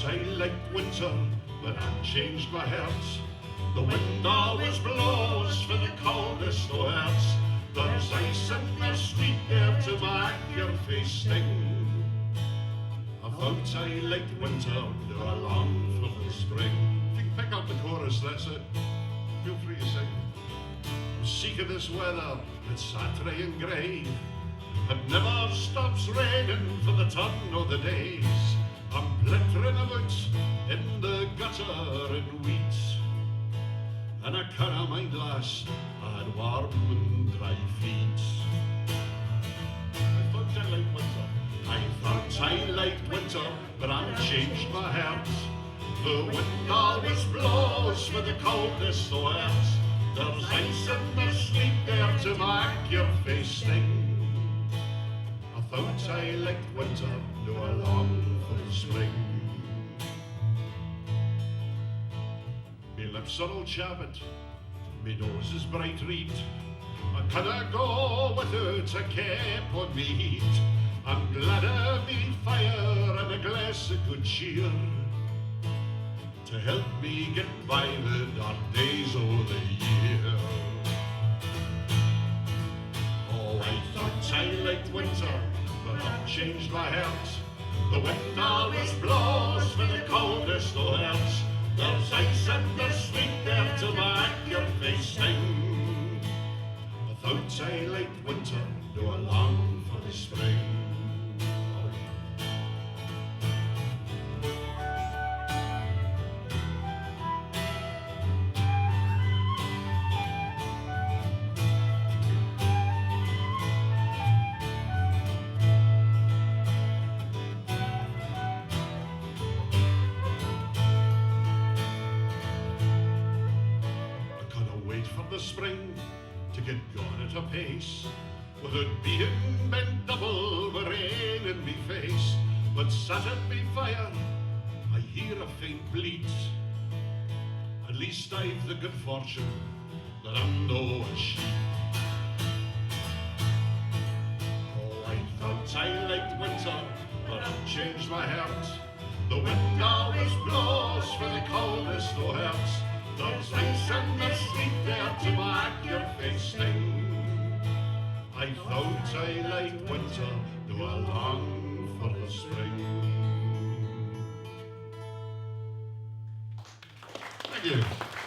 thought I liked winter, but I've changed my heart. The wind always blows for the coldest of herts. There's ice and there's sleet there to make your face sting. I thought I liked winter, now I long for the spring. If you can pick up the chorus, that's it. Feel free to sing. I'm sick of this weather, it's attry and grey. It never stops raining for the ton of the days. I'm plitteran about in the gutter and wheat, and I canna mind last I had warm and dry feet. I thought I liked winter, I thought I liked winter, but I've changed my heart. The wind always blows for the coldest of herts. There's ice and there's sleet there to make your face sting. I thought I liked winter, now I long for the spring. Me lips are all chappid, me nose is bright red. I canna go without a cap on me heat. I'm glad of me fire and a glass of good cheer to help me get by the dark days of the year. Oh, I thought I liked winter, but I've changed my heart. The wind always blows for the coldest of herts. There's ice and there's sleet there to make your face sting. I thought I liked winter, now I long for the spring. The spring to get gone at a pace, without being bent double with rain in me face. But sat at me fire, I hear a faint bleat. At least I've the good fortune that I'm no a sheep. Oh, I thought I liked winter, but I've changed my heart. The wind always blows for the coldest of herts. There's ice and there's sleet there to make your face sting. I thought I liked winter, now I long for the spring. Thank you.